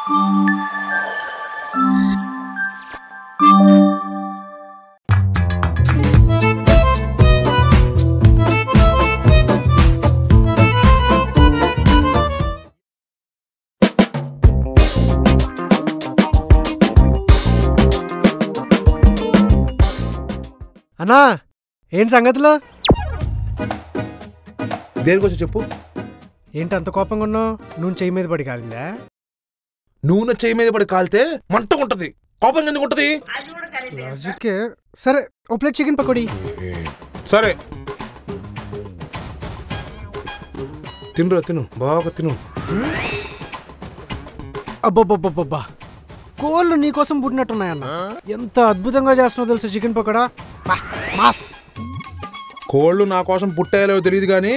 అన్నా ఏంటి సంగతిలో? దేనికొచ్చి చెప్పు. ఏంటి అంత కోపంగా ఉన్నావు? నూనె చెయ్యి మీద పడి కాలిందా? నూనె చెయ్యి మీద పడి కాలితే మంట ఉంటది, కోపంగా ఎందుకు ఉంటది? సరే ఓ ప్లేట్ చికెన్ పకోడీ. సరే తినురా, తిను బాగా తిను. అబ్బబ్బబ్బబ్బా, కోళ్ళు నీకోసం పుట్టినట్టున్నాయన్న. ఎంత అద్భుతంగా చేస్తున్నావు తెలుసా చికెన్ పకోడా. మాస్. కోళ్ళు నా కోసం పుట్టాయో తెలియదు కానీ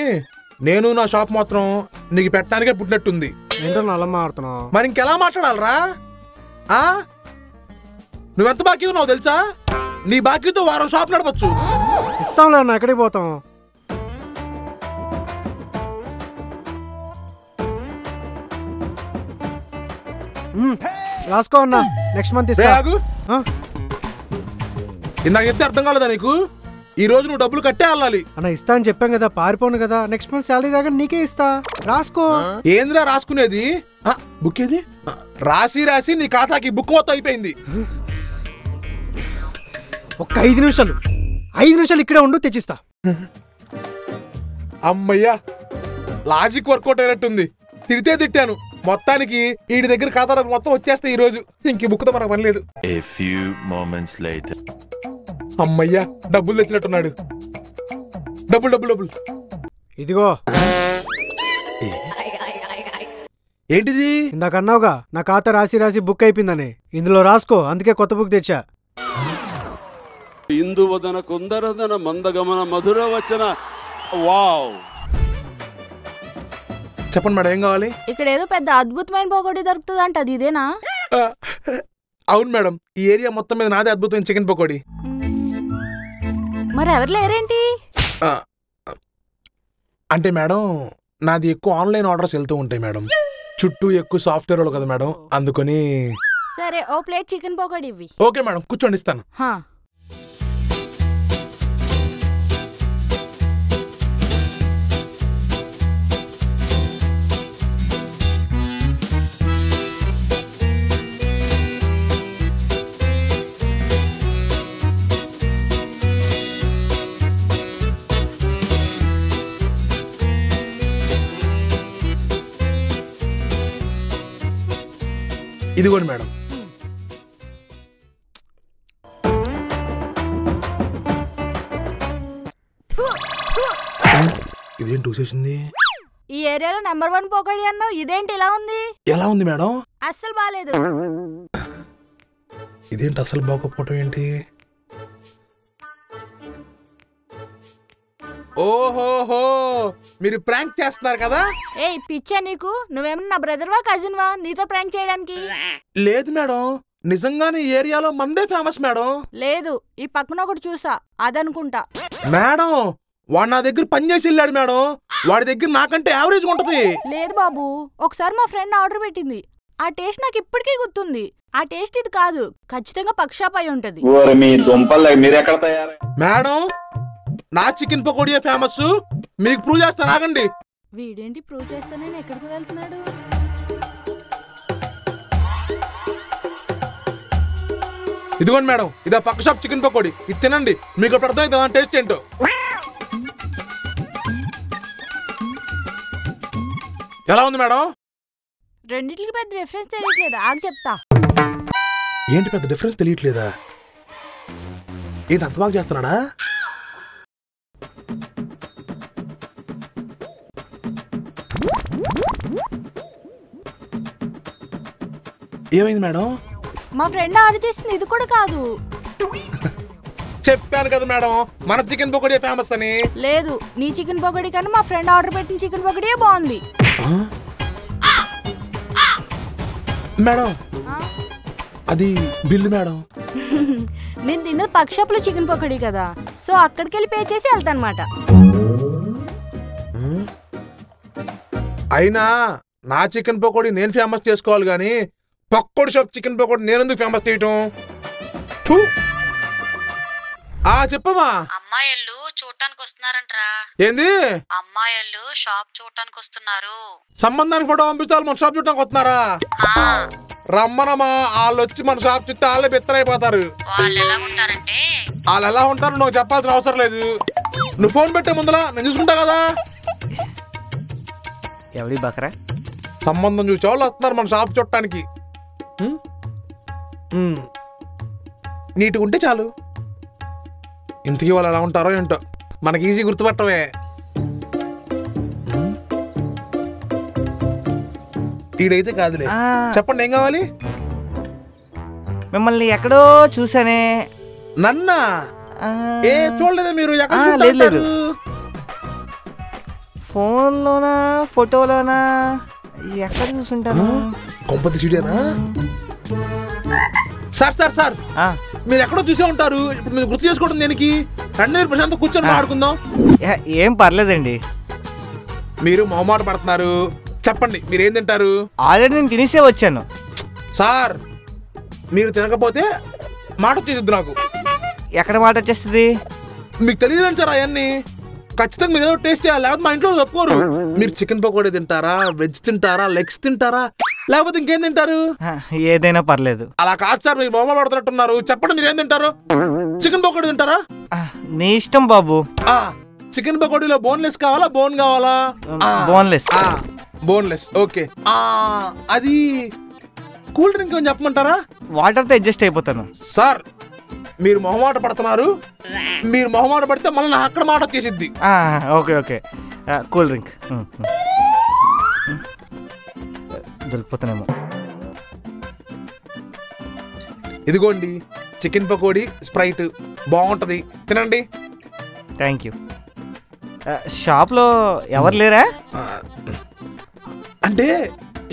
నేను నా షాప్ మాత్రం నీకు పెట్టడానికే పుట్టినట్టుంది. ఏంటో అలా మాడుతున్నావు? మరి ఇంకెలా మాట్లాడాలరా? నువ్వెంత బాకీ ఉన్నావు తెలుసా? నీ బాకీతో వారం షాప్ నడపచ్చు. ఇస్తాంలే అన్న, ఎక్కడికి పోతాం? రాసుకో అన్న, నెక్స్ట్ మంత్ ఇస్తా. ఇందాక చెప్తే అర్థం కాలేదా నీకు? ఈ రోజు నువ్వు డబ్బులు కట్టే వెళ్ళాలి అన్న. ఇస్తా అని చెప్పాం కదా, పారిపోను కదా. నెక్స్ట్ మంత్ శాలరీ రాగా నీకే ఇస్తా, రాసుకో. ఏంద్రా రాసుకునేది? బుక్ ఏది? రాసి రాసి నీ ఖాతాకి బుక్ మొత్తం అయిపోయింది. ఒక్క 5 నిమిషాలు ఇక్కడే ఉండు, తెచ్చిస్తా. అమ్మయ్యా, లాజిక్ వర్కౌట్ అయినట్టుంది. తిడితే తిట్టాను, మొత్తానికి వీడి దగ్గర ఖాతా మొత్తం వచ్చేస్తే ఈ రోజు. ఇంక బుక్తో మనకు పని లేదు. అమ్మయ్యా, డబ్బులు తెచ్చినట్టున్నాడు. డబ్బులు ఇదిగో. ఏంటిది? ఇందాక అన్నావుగా నా ఖాతా రాసి రాసి బుక్ అయిపోయిందని, ఇందులో రాసుకో. అందుకే కొత్త బుక్ తెచ్చా. ఇందువదన కుందరదన మందగమన మధుర వచన. వావ్. చెప్పండి మేడం, ఏం కావాలి? ఇక్కడ ఏదో పెద్ద అద్భుతమైన పకోడీ దొరుకుతుంది అంట, అది ఇదేనా? అవును మేడం, ఈ ఏరియా మొత్తం మీద నాదే అద్భుతమైన చికెన్ పకోడీ. మరి ఎవరు లేరేంటి? అంటే మేడం, నాది ఎక్కువ ఆన్లైన్ ఆర్డర్స్ వెళ్తూ ఉంటాయి మేడం. చుట్టూ ఎక్కువ సాఫ్ట్వేర్ వాళ్ళు కదా మేడం, అందుకని. సరే ఓ ప్లేట్ చికెన్ పకోడీ ఇవ్వి. ఓకే మేడం, కూర్చోండి, ఇస్తాను. ఇదిగోండి మేడం. ఇదేంటి చూసేసింది? ఈ ఏరియాలో నెంబర్ 1 పకోడీ అన్నావు, ఇదేంటి ఇలా ఉంది? ఎలా ఉంది మేడం? అస్సలు బాలేదు. ఇదేంటి అసలు బాగోపోవటం ఏంటి? ఓహోహో, మీరు ప్రాంక్ చేస్తున్నారు కదా? ఏయ్ పిచ్చా నీకు? నువ్వేమన్నా నా బ్రదర్వా కజిన్వా నీతో ప్రాంక్ చేయడానికి? లేదు మేడం, నిజంగానే ఈ ఏరియాలో మందే ఫేమస్ మేడం. లేదు, ఈ పక్కన ఒకటి చూసా, అదనుకుంటా. మేడం, వాడు నా దగ్గర పనిచేసి వెళ్ళాడు మేడం. వాడి దగ్గర నాకంటే యావరేజ్ ఉంటది. లేదు బాబు, ఒకసారి మా ఫ్రెండ్ ఆర్డర్ పెట్టింది, ఆ టేస్ట్ నాకు ఇప్పటికీ గుర్తుంది. ఆ టేస్ట్ ఇది కాదు, ఖచ్చితంగా పక్షాప్ అయి ఉంటది. మేడం, నా చికెన్ పకోడీ ఫేమస్, మీకు ప్రూవ్ చేస్తాను, ఆగండి. వీడేంటి ప్రూవ్ చేస్తానే ఎక్కడికి వెళ్తున్నాడు? ఇదిగోండి మేడం, ఇదే పక్క షాప్ చికెన్ పకోడీ. ఇది తినండి, మీకు అర్థమైంది దాని టేస్ట్ ఏంటో. ఎలా ఉంది మేడం? రెండింటికి పెద్ద డిఫరెన్స్ తెలియట్లేదు, ఆగి చెప్తా. ఏంటి పెద్ద డిఫరెన్స్ తెలియట్లేదా? ఏంటి అంత బాగా చేస్తున్నాడా? ఏమైంది మేడం? మా ఫ్రెండ్ ఆర్డర్ చేసింది ఇది కూడా కాదు. చెప్పాను కదా మేడం, మన చికెన్ పకోడీ ఫేమస్ అని. లేదు, నీ చికెన్ పకోడీ కన్నా మా ఫ్రెండ్ ఆర్డర్ పెట్టిన చికెన్ పకోడీ బాగుంది. మేడం, అది బిల్లు మేడం. నేను తిన్నది పక్షాపులో చికెన్ పకోడీ కదా, సో అక్కడికి వెళ్ళి పే చేసి వెళ్తానమాట. అయినా నా చికెన్ పకోడీ నేను ఫేమస్ చేసుకోవాలి గానీ పకోడీ షాప్ చికెన్ పకోడీ నేనెందుకు ఫేమస్ చేయటం? చెప్పమ్మా. అమ్మాయిలు చూడటానికి వస్తున్నారంట్రా. ఏంది? అమ్మాయిలు షాప్ చూడటానికి వస్తున్నారు. సంబంధానికి ఫోటో పంపిస్తారు, మన షాప్ చూడటానికి వస్తున్నారా? రమ్మనమ్మా. వాళ్ళు వచ్చి మన షాప్ చూస్తే వాళ్ళే బెత్తరైపోతారు. వాళ్ళు ఎలా ఉంటారంటే వాళ్ళు ఎలా ఉంటారు నువ్వు చెప్పాల్సిన అవసరం లేదు. నువ్వు ఫోన్ పెట్టే ముందరా నేను చూసుకుంటా కదా. ఎవడి బకరా? సంబంధం చూసే వాళ్ళు వస్తున్నారు మన షాప్ చూడటానికి. నీట్గా ఉంటే చాలు. ఇంతకీ వాళ్ళు ఎలా ఉంటారో ఏంటో మనకి ఈజీ గుర్తుపట్టమే. ఈడైతే కాదులే. చెప్పండి ఏం కావాలి? మిమ్మల్ని ఎక్కడో చూసానే. నన్నా? ఏ చూడలేదా మీరు? లేదు. ఫోన్లోనా ఫోటోలోనా ఎక్కడ చూసుంటాను? కొంపతి సీడేనా? సార్ మీరు ఎక్కడో చూసే ఉంటారు. ఇప్పుడు మీరు గుర్తు చేసుకోవడం దేనికి? రండి మీరు ప్రశాంతం కూర్చొని మాట్లాడుకుందాం. ఏం పర్లేదండి. మీరు మొహమాట పడుతున్నారు. చెప్పండి మీరేం తింటారు? ఆల్రెడీ నేను తినేసే వచ్చాను. సార్ మీరు తినకపోతే మాట వచ్చేసిద్ది నాకు. ఎక్కడ మాట వచ్చేస్తుంది? మీకు తెలియదు సార్ అవన్నీ. ఖచ్చితంగా మీరు ఏదో టేస్ట్ చేయాలి, లేకపోతే మా ఇంట్లో ఒప్పుకోరు. మీరు చికెన్ పకోడీ తింటారా, వెజ్ తింటారా, లెగ్స్ తింటారా, లేకపోతే ఇంకేం తింటారు? ఏదైనా పర్లేదు. అలా కాదు సార్, మీరు మొహమాట పడుతున్నట్టున్నారు. చెప్పండి మీరు ఏం తింటారు? చికెన్ పకోడీ తింటారా? నీ ఇష్టం బాబు. చికెన్ పకోడీలో బోన్లెస్ కావాలా, బోన్ కావాలా? బోన్లెస్. ఓకే. అది కూల్ డ్రింక్ అని చెప్పమంటారా? వాటర్తో అడ్జస్ట్ అయిపోతాను. సార్ మీరు మొహమాట పడుతున్నారు. మీరు మొహమాట పడితే మళ్ళీ అక్కడ మాట వచ్చేసిద్ది. ఓకే కూల్ డ్రింక్ దొరికిపోతానేమో. ఇదిగోండి చికెన్ పకోడీ, స్ప్రైట్ బాగుంటది, తినండి. Thank you. షాప్లో ఎవరు లేరా? అంటే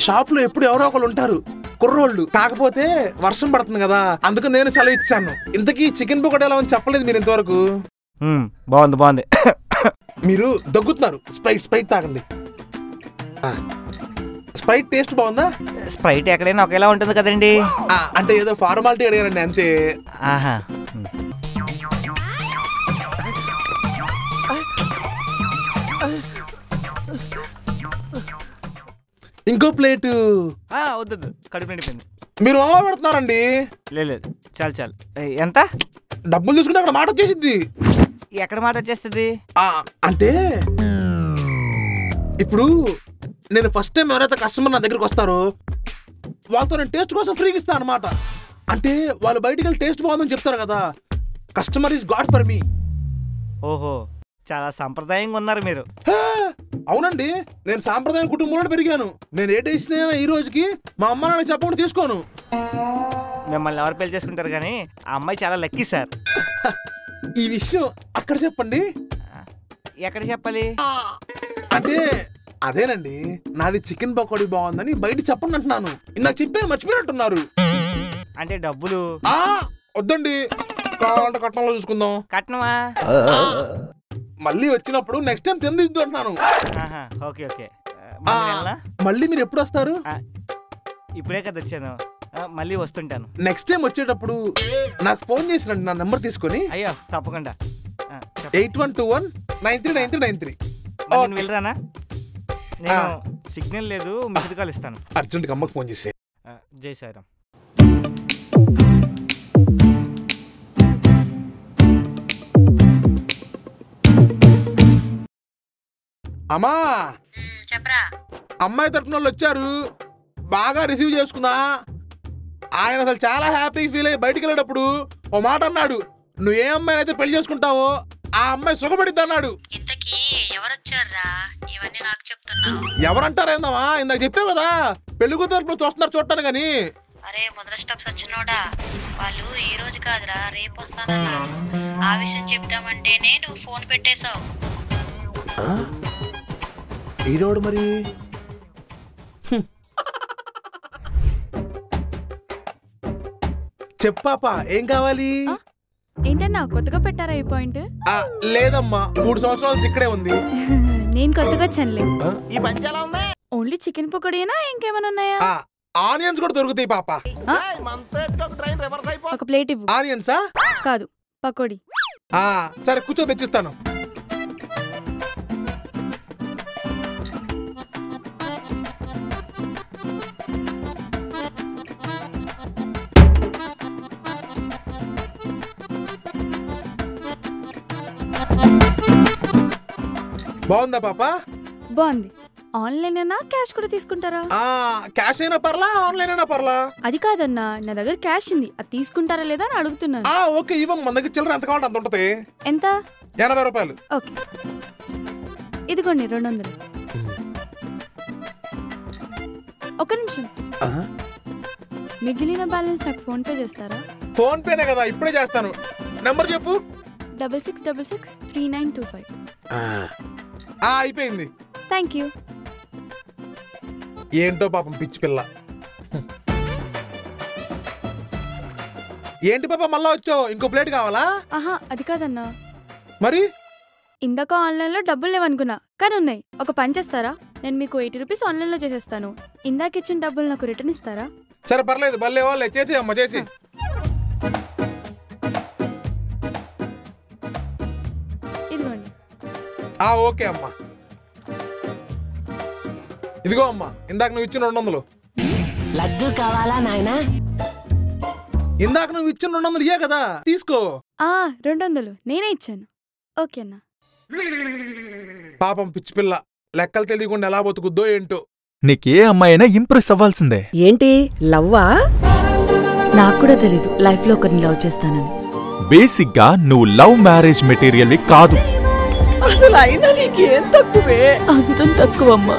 షాప్లో ఎప్పుడు ఎవరో ఒకరు ఉంటారు, కుర్రోళ్ళు. కాకపోతే వర్షం పడుతుంది కదా, అందుకు నేను సెలవు ఇచ్చాను. ఇంతకీ చికెన్ పకోడీ ఎలా అని చెప్పలేదు మీరు ఇంతవరకు. బాగుంది. మీరు దగ్గుతున్నారు. స్ప్రైట్ తాగండి. స్ప్రైట్ టేస్ట్ బాగుందా? స్ప్రైట్ ఎక్కడైనా ఒకేలా ఉంటుంది కదండి. అంటే ఏదో ఫార్మాలిటీ అడిగారండి అంతే. ఇంకో ప్లేటు వద్దు, కడుపు నిండిపోయింది. మీరు మొహమాట పడుతున్నారండి. లేదు చాలు. ఎంత? డబ్బులు తీసుకుంటే అక్కడ మాట వచ్చేసిద్ది. ఎక్కడ మాట వచ్చేస్తుంది? అంటే ఇప్పుడు నేను ఫస్ట్ టైం ఎవరైతే కస్టమర్ నా దగ్గరకు వస్తారో వాళ్ళతో నేను టేస్ట్ కోసం ఫ్రీగా ఇస్తాను అనమాట. అంటే వాళ్ళు బయటికి వెళ్ళి టేస్ట్ బాగుందని చెప్తారు కదా. Customer is God for me. ఓహో, చాలా సంప్రదాయంగా ఉన్నారు మీరు. అవునండి, నేను సాంప్రదాయ కుటుంబంలో పెరిగాను. నేను ఏ టేస్ట్ ఈ రోజుకి మా అమ్మ నాన్న చెప్పకుండా తీసుకోను. మిమ్మల్ని ఎవరు పెళ్లి చేసుకుంటారు కానీ ఆ అమ్మాయి చాలా లక్కీ సార్. ఈ విషయం అక్కడ చెప్పండి. ఎక్కడ చెప్పాలి? అంటే అదేనండి, నాది చికెన్ పకోడీ బాగుందని బయట చెప్పండి అంటున్నాను. ఇందాక చెప్పాను మర్చిపోయినట్టున్నారు. అంటే డబ్బులు వద్దండి, కావాలంటే కట్నంలో చూసుకుందాం. కట్నమా? మళ్ళీ వచ్చినప్పుడు నెక్స్ట్ టైం తింది అంటున్నాను. ఓకే. మళ్ళీ మీరు ఎప్పుడు వస్తారు? ఇప్పుడే కదా వచ్చాను, మళ్ళీ వస్తుంటాను. నెక్స్ట్ టైం వచ్చేటప్పుడు నాకు ఫోన్ చేసినండి, నా నెంబర్ తీసుకొని. అయ్యో తప్పకుండా. 8121939393. వెళ్ళరానా? నేను సిగ్నల్ లేదు, మిస్డ్ కాల్ ఇస్తాను. అర్జెంట్గా అమ్మకి ఫోన్ చేసే. జై సాయిరామ్. అమ్మా చెప్పరా. అమ్మాయి తరపున వాళ్ళు వచ్చారు, బాగా రిసీవ్ చేసుకున్నా. ఆయన అసలు చాలా హ్యాపీ ఫీల్ అయ్యి బయటికి వెళ్ళేటప్పుడు ఓ మాట అన్నాడు, నువ్వు ఏ అమ్మాయిని అయితే పెళ్లి చేసుకుంటావో ఆ అమ్మాయి సుఖపడిద్ది అన్నాడు. ఇంతకీ ఎవరొచ్చారా? ఇవన్నీ నాకు చెప్తున్నావు. ఎవరంటారేందమ్మా, ఇందాక చెప్పావు కదా పెళ్లి కూతురు చూస్తున్నారు చూడటాను కానీ. అరే ముద్రస్టాప్ సచ్చినోడా, వాళ్ళు ఈ రోజు కాదురా రేపు వస్తానన్నారు. ఆ విషయం చెప్దామంటేనే నువ్వు ఫోన్ పెట్టేశావు. ఈరోడు మరి చెప్పాపా ఏం కావాలి? ఏంటన్నా కొత్తగా పెట్టారా ఈ పాయింట్? లేదమ్మా, 3 సంవత్సరాల నుంచి ఇక్కడే ఉంది. నేను కొత్తగా వచ్చానులే. ఈ పంచి ఎలా ఉంది? ఓన్లీ చికెన్ పకోడీనా ఇంకేమైనా ఉన్నాయా? ఆనియన్స్ కూడా దొరుకుతాయి పాప. ఒక ప్లేట్ ఇవ్వు. ఆనియన్సా? కాదు, పకోడీ. సరే కూర్చో, తెచ్చిస్తాను. బాగుందా పాప? బాగుంది. ఆన్లైన్ అయినా క్యాష్ కూడా తీసుకుంటారా? క్యాష్ అయినా పర్లా, ఆన్లైన్ అయినా పర్లా. అది కాదన్నా, నా దగ్గర క్యాష్ ఉంది, అది తీసుకుంటారా లేదా అని అడుగుతున్నాను. ఓకే, ఇవ్వం. మన దగ్గర చిల్లర ఎంత కావాలంటే అంత ఉంటది. ఎంత? 80 రూపాయలు. ఓకే, ఇదిగోండి 200. ఒక నిమిషం, మిగిలిన బ్యాలెన్స్ నాకు ఫోన్ పే చేస్తారా? ఫోన్ పేనే కదా, ఇప్పుడే చేస్తాను. నెంబర్ చెప్పు. 66663925. అయిపోయింది. Thank you. ఏంటో పాపం పిచ్చి పిల్ల. ఏంటి పాప మళ్ళా వచ్చావు? ఇంకో ప్లేట్ కావాలా? ఆహా, అది కాదన్నా. మరి ఇందాక ఆన్లైన్లో డబ్బులు లేవనుకున్నా, కానీ ఉన్నాయి. ఒక పని చేస్తారా? నేను మీకు 80 రూపీస్ ఆన్లైన్లో చేసేస్తాను. ఇందాక ఇచ్చిన డబ్బులు నాకు రిటర్న్ ఇస్తారా? సరే పర్లేదు, బల్లే వాళ్ళే. చేసి అమ్మ, చేసి. ఇదిగోండి. ఓకే అమ్మా. ఇదిగో అమ్మా, ఇందాక నువ్వు ఇచ్చిన 200. లడ్డు కావాలా నాయనా? ఇందాక నువ్వు ఇచ్చిన 200 ఇయ్యే కదా, తీసుకో. 200 నేనే ఇచ్చాను. ఓకేనా? పాపం పిచ్చి పిల్ల, లెక్కలు తెలియకుండా ఎలా బతుకుద్దో ఏంటో. నీకే అమ్మాయి అయినా ఇంప్రెస్ అవ్వాల్సిందే. ఏంటి లవ్వా? నాకు కూడా తెలీదు లైఫ్ లో ఒకరిని లవ్ చేస్తానని. బేసిక్ గా నువ్వు లవ్ మ్యారేజ్ మెటీరియల్ కాదు. అసలు అయినా నీకేం తక్కువే? అంతం తక్కువమ్మా.